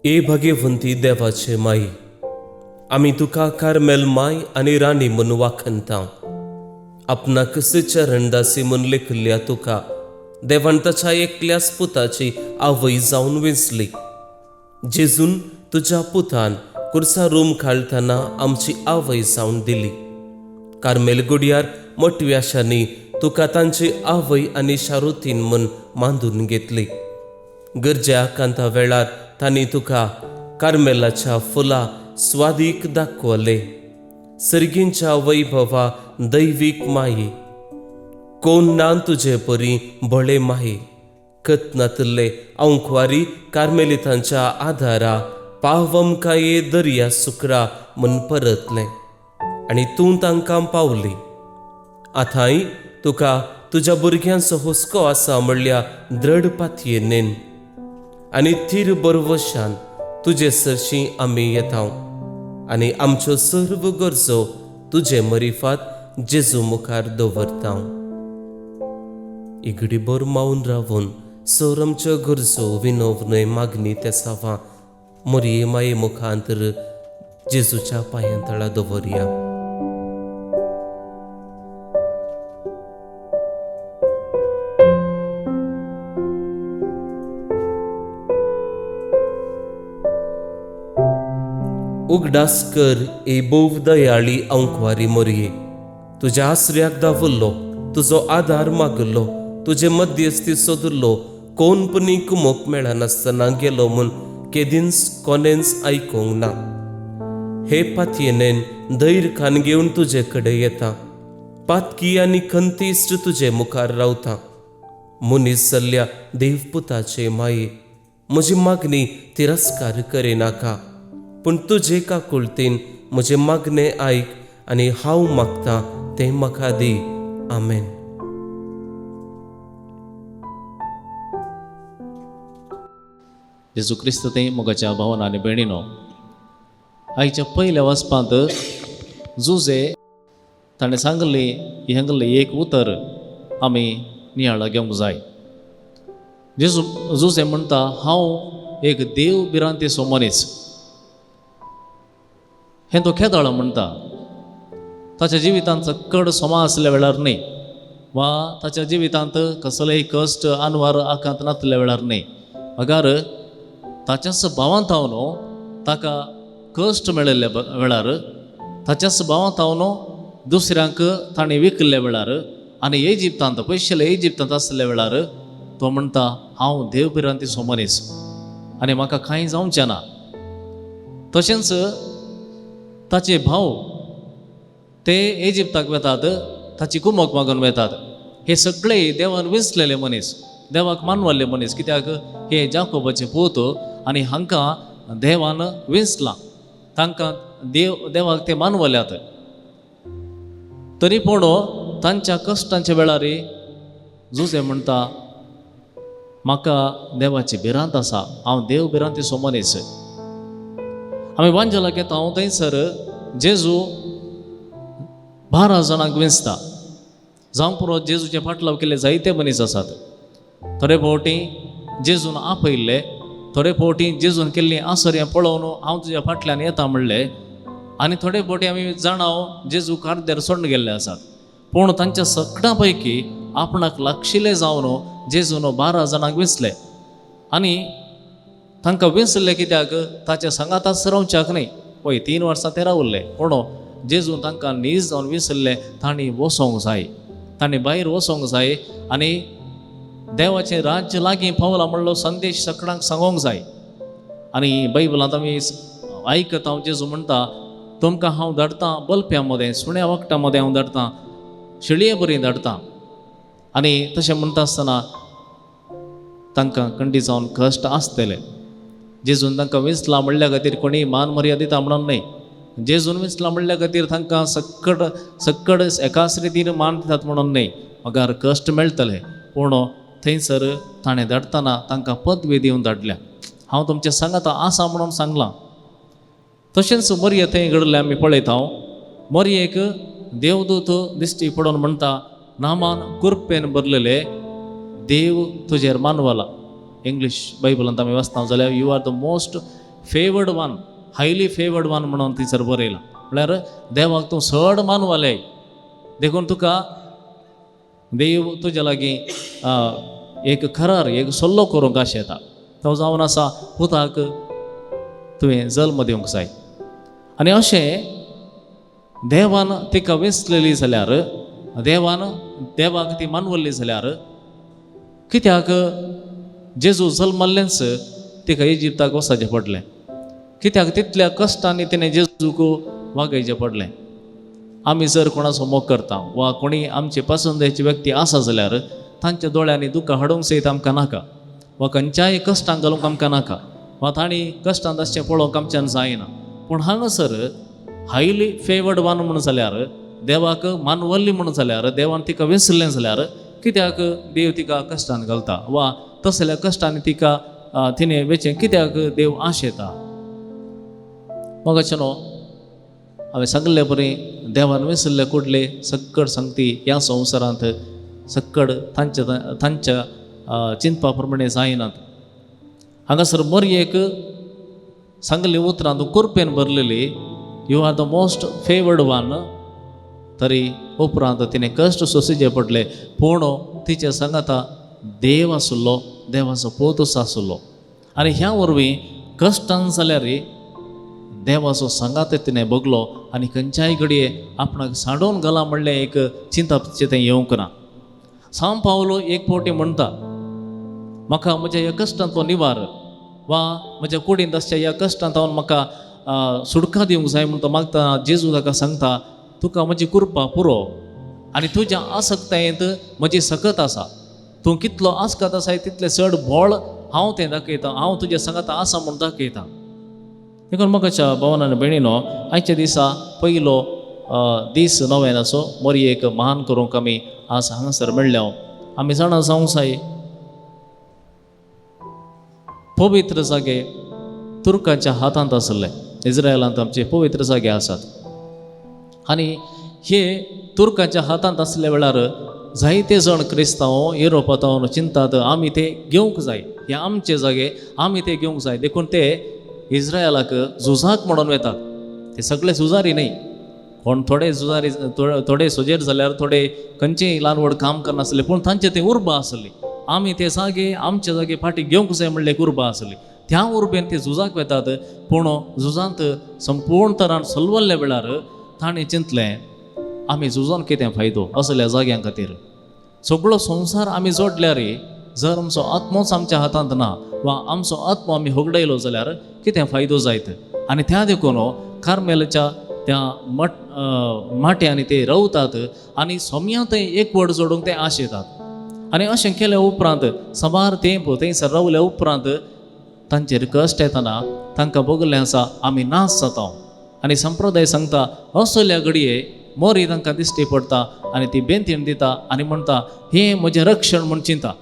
ए भगेवंती देवाचे माई, आमी तुका कार्मेल माय आनी राणी म्हूण वाखणता. आपणाक चरणदासी म्हूण लेखिल्ल्या तुका देवान ताच्या एकल्याच पुताची आवय जावन वेंचली. जेजून तुज्या पुतान कुर्सा रूम खाळतना आमची आवय जावन दिली. कार्मेल गुडयार मोटव्याशांनी तुका तांची आवय आनी शारुतीन म्हूण मांडून घेतली. गरजेआकांता वेळार तांणी तुका कार्मेलाच्या फुलां स्वादीक दाखवले. सर्गींच्या वैभवा दैवीक माये, कोण ना तुजे परी बळे माये. कतनातले अंकवारी कार्मेलितांच्या आदारा पावम काये दर्या सुकरा म्हूण परतले आनी तूं तांकां पावली. आतांय तुका तुज्या भुरग्यांचो हुस्को आसा म्हणल्या दृढ पातयेनेन आनी थीर बरवशान तुजे सरशी आमी येता आनी आमच्यो सर्व गरजो तुजे मरिफात जेजू मुखार दवरता. इगडीभर मावन रावून सर आमच्यो गरजो विनवनय मागणी ते सावा मोरये माये मुखांतर जेजूच्या पांयांतळा दवरया. उगडास कर ए बोव दयाळी अंकवारी मोरये, तुज्या आसऱ्याक धांवल्लो, तुजो आदार मागलो, तुजे मध्यस्थी सोदलो, कोणपणी कुमोक मेळनासतना गेलो म्हूण केदींच कोणेंच आयकूंक ना. हे पातयेनेन धैर्यखान घेवन तुजे कडेन येता, पातकी आनी खंतिश्ट तुजे मुखार रावता. मनीस जाल्ल्या देवपुताचे माये, म्हजी मागणी तिरस्कार करिनाका, पूण तुजे काकुळतेन म्हजे मागणे आयक आनी हांव मागता तें म्हाका दी. आमेन. जेजू क्रिस्त ते मोगाच्या भावान आनी भयणीनो, आयच्या पयल्या वचपांत जुजे ताणें सांगलें एक उतर आमी नियाळां घेवंक जाय. जेजू जुजे म्हणटा, हांव एक देव भिरांतीचो मनीस. हें तो खेदाळो म्हणटा. ताच्या जिवितांत चक्कड सोमा आसल्या वेळार न्ही, वा ताच्या जिवितांत कसलेय कश्ट आनवार आकांत नासल्या वेळार न्ही, अगार ताच्याच भावांत हांव न्हू ताका कश्ट मेळिल्ल्या वेळार, ताच्याच भावांत हांव न्हू दुसऱ्यांक ताणें विकल्ल्या वेळार आनी इजिप्तांत पयशेले इजिप्तांत आसल्या वेळार तो म्हणटा, हांव देव भिरांतीचो मनीस आनी म्हाका कांय जावचें ना. तशेंच ताचे भाव ते इजिप्ताक वेतात, ताची कुमोक मागून वेतात. हे सगळे देवान विंचलेले मनीस, देवाक मानवल्ले मनीस, कित्याक हे जाकोबाचे पूत आनी हांकां देवान विंचलां, तांकां देवाक ते मानवल्यात. तरी पूण तांच्या कश्टांच्या वेळार जुजे म्हणटा, म्हाका देवाची भिरांत आसा, हांव देव भिरांतीचो मनीस. आमी वांजलाक येता थंयसर जेजू 12 जाणांक विंचता. जावं पुरो जेजूचे फाटलाव केले जायते मनीस आसात. थोडे फावटी जेजून आपयल्ले, थोडे फावटी जेजून केल्ली आसर पळोवन हांव तुज्या फाटल्यान येता म्हणले, आनी थोडे फावटी आमी जाणाव जेजू कार्देर सोडून गेल्ले आसात. पूण तांच्या सगळ्यां पैकी आपणाक लागशिल्ले जावन जेजून 12 जाणांक विंचले. आनी तांकां विंचले कित्याक ताच्या सांगाताच रावच्याक न्ही. पळय 3 वर्सां ते रावल्ले, पूण जेजू तांकां नीज जावन विंचल्ले. तांणी वसोंक जाय, तांणी भायर वसोंक जाय आनी देवाचें राज्य लागीं पावलां म्हणलो संदेश सगळ्यांक सांगोंक जाय. आनी बायबलांत आमी आयकता जेजू म्हणटा, तुमकां हांव धाडटां बलप्यां मदें, सुण्या वखदां मदें हांव धाडटां, शिळये बरी धाडटां. आनी तशें म्हणटा आसतना तांकां खंडी जावन कश्ट आसतले. जेजून तांकां विंचलां म्हणल्या खातीर कोणी मान मर्यादा दिता म्हणून न्ही. जेजून विंचलां म्हणल्या खातीर तांकां सक्कड एकाच रितीन मान दितात म्हणून न्ही, अगार कश्ट मेळटले. पूण थंयसर ताणें धाडटना तांकां पदवी दिवन धाडल्या. हांव तुमच्या सांगाता आसा म्हणून सांगलां. तशेंच मरये थंय घडलें आमी पळयता. मरयेक देवदूत दिश्टी पडोवन म्हणटा, नामान कुरपेन बरलेले देव तुजेर मानवला. इंग्लीश बायबलांत आमी वाचता जाल्यार you are the most favoured one, highly favoured one म्हणून थंयसर बरयलां. म्हळ्यार देवाक तूं चड मानवालें देखून तुका देव तुज्या लागीं एक करार, एक सल्लो करूंक आशेता. तो जावन आसा पुताक तुवें जल्म दिवंक जाय. आनी अशें देवान तिका वेंचलेली जाल्यार, देवाक ती मानवल्ली जाल्यार कित्याक जेजू जल्मल्लेंच तिका इजिप्ताक वचचें पडलें? कित्याक तितल्या कश्टांनी तिणें जेजूक वागयचें पडलें? आमी जर कोणाचो मोग करता वा कोणी आमचे पसंदेची व्यक्ती आसा जाल्यार तांच्या दोळ्यांनी दुकां हाडूंक सयत आमकां नाका, वा खंयच्याय कश्टांक घालूंक आमकां नाका, वा तांणी कश्टांत आसचें पळोवंक आमच्यान जायना. पूण हांगासर हायली फेवर्ड वन म्हणून जाल्यार, देवाक मानवल्ली म्हणून जाल्यार, देवान तिका वेंचलें जाल्यार कित्याक देव तिका कश्टांत घालता, वा तसल्या कश्टांनी तिका तिणें वेचें कित्याक देव आशेता? मोगाचें न्हू, हांवें सांगलें बरें, देवान वेंचल्ले कुडले सक्कड सांगती ह्या संवसारांत सक्कड तांच्या चिंतपा प्रमाणे जायनात. हांगासर मरयेक सांगली उतरां तूं कुरपेन भरलेली, you are the most favoured one. तरी उपरांत तिणें कश्ट सोंसचे पडले, पूण तिच्या सांगाता देव आसलो, देवाचो पोतूस आसलो. आनी ह्या वरवीं कश्टान जाल्यार देवाचो सांगात तिणें बगलो, आनी खंयच्याय घडये आपणाक सांडोवन घाला म्हणलें एक चिंताचें तें येवंक ना. सांव पावलो एक फावटी म्हणटा, म्हाका म्हज्या ह्या कश्टांचो निवार, वा म्हज्या कुडींत आसच्या ह्या कश्टांत हांव म्हाका सुडका दिवंक जाय म्हणून तो मागता. जेजू ताका सांगता, तुका म्हजी कृपा पुरो, आनी तुज्या आसक्तायेंत म्हजी सकत आसा. तूं कितलो आसकत आसाय तितलें चड बळ हांव तें दाखयतां, हांव तुज्या सांगात आसा म्हूण दाखयतां. देखून मोगाच्या भावान आनी भयणीनो, आयच्या दिसा पयलो दीस नोवेनाचो मरयेक मान करूंक आमी आज हांगासर मेळ्ळ्या. आमी जाणा जावंक जाय, पवित्र जागे तुर्कांच्या हातांत आसले. इज्रायलांत आमचे पवित्र जागे आसात, आनी हे तुर्कांच्या हातांत आसल्या वेळार जायते जण क्रिस्तांव युरोपांत चिंतात आमी ते घेवंक जाय, हे आमचे जागे आमी ते घेवंक जाय. देखून ते इज्रायलाक झुजाक म्हणून वेतात. ते सगळे झुजारी न्ही, कोण थोडे झुजारी, थोडे सोजेर जाल्यार थोडे खंयचेय ल्हान व्हड काम करनासले, पूण तांचे ते उर्बा आसली. आमी ते जागे आमचे जागे फाटी घेवंक जाय म्हणले उर्बा आसली. त्या उर्बेन ते झुजाक वेतात. पूण झुजांत संपूर्ण तरान सलवल्ल्या वेळार ताणें चिंतलें, आमी झुजोन कितें फायदो असल्या जाग्यां खातीर? सगळो संवसार आमी जोडल्यार जर आमचो आत्मोच आमच्या हातांत ना, वा आमचो आत्मो आमी होगडयलो जाल्यार कितें फायदो जायत? आनी त्या देखून कार्मेलाच्या त्या माट्यांनी ते रावतात, आनी सोम्यांत एक वड जोडूंक ते आशेतात. आनी अशें केल्या उपरांत सबार तेंप थंयसर रावल्या उपरांत तांचेर कश्ट येतना तांकां बगलें आसा आमी नास जाता. आनी संप्रदाय सांगता असल्या घडये मोरी तांकां दिश्टी पडटा, आनी ती बेंतीन दिता आनी म्हणटा, हें म्हजें रक्षण म्हूण चिंता,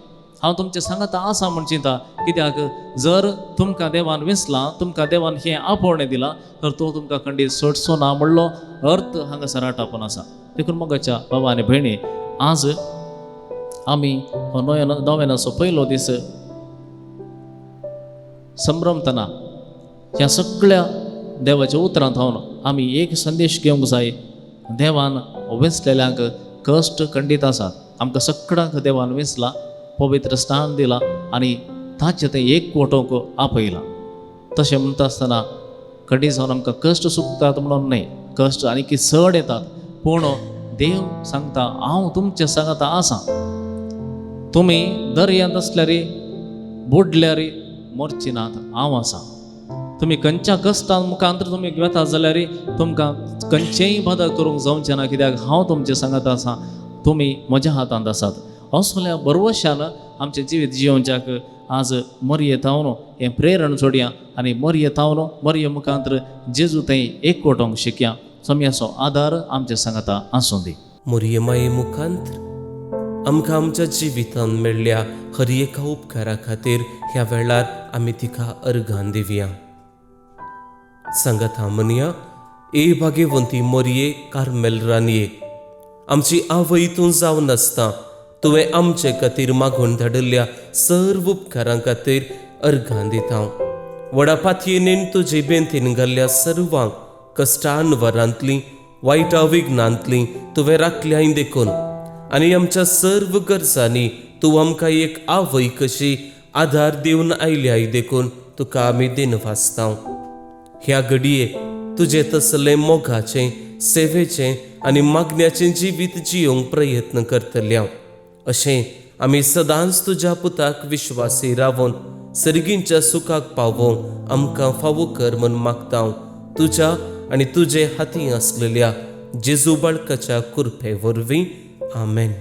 हांव तुमचें सांगता आसा म्हूण चिंता. कित्याक जर तुमकां देवान वेंचलां, तुमकां देवान हें आपोवणें दिलां, तर तो तुमकां खंडीत सोडचो ना म्हणलो अर्थ हांगासर आटापून आसा. देखून मोगाच्या बाबा आनी भयणी, आज आमी नोवेनाचो पयलो दीस संभ्रमतना ह्या सगळ्या देवाच्या उतरांत रावन आमी एक संदेश घेवंक जाय. देवान वेंचलेल्यांक कश्ट खंडीत आसात. आमकां सगळ्यांक देवान वेंचला, पवित्र स्थान दिलां, आनी ताचें तें एक वटोवंक आपयलां. तशें म्हणटा आसतना खंडीत जावन आमकां कश्ट चुकतात म्हणून न्हय, कश्ट आनी चड येतात, पूण देव सांगता हांव तुमच्या सांगाता आसा. तुमी दर्यांत आसल्यार बुडल्यार मरची नात, हांव आसा. तुमी खंयच्या कश्टां मुखांतर तुमी वेतात जाल्यार तुमकां खंयचेय बदल करूंक जावचें ना, कित्याक हांव तुमच्या सांगात आसा, तुमी म्हज्या हातांत आसात. असल्या बरवशान आमचें जिवीत जियोवच्याक आज मरये तावन हें प्रेरण जोडया, आनी मरये तावन मरये मुखांतर जेजू थंय एकवटोंक शिकया. सोम्याचो आदार आमच्या सांगाता आसूं दी. मोरये माये मुखांतर आमकां आमच्या जिवितांत मेळ्ळ्या हर एका उपकारा खातीर ह्या वेळार आमी तिका अर्घां दिवया. सांगात म्हणया, ए भाग्यवंती मोरये कार्मेल रानये, आमची आवय तूं जावन आसता, तुवें आमचे खातीर मागून धाडिल्ल्या सर्व उपकारां खातीर अर्घां दिता. वडापातयेनीन तुजे बेंतीन घाल्ल्या सर्वांक कश्टान वरांतली वायट विघ्नांतली तुवें राखल्याय देखून आनी आमच्या सर्व गरजांनी तूं आमकां एक आवय कशी आधार दिवन आयल्याय देखून तुका आमी दिनवासतांव. ह्या घडये तुजे तसले मोगाचें सेवेचें आनी मागण्याचें जिवीत जियोंक प्रयत्न करतले हांव. अशें आमी सदांच तुज्या पुताक विश्वासी रावून सर्गींच्या सुखाक पावोवंक आमकां फावो कर म्हूण मागता हांव तुज्या आनी तुजे हाती आसलेल्या जेजू बाळकाच्या कुरपे वरवीं. आमेन.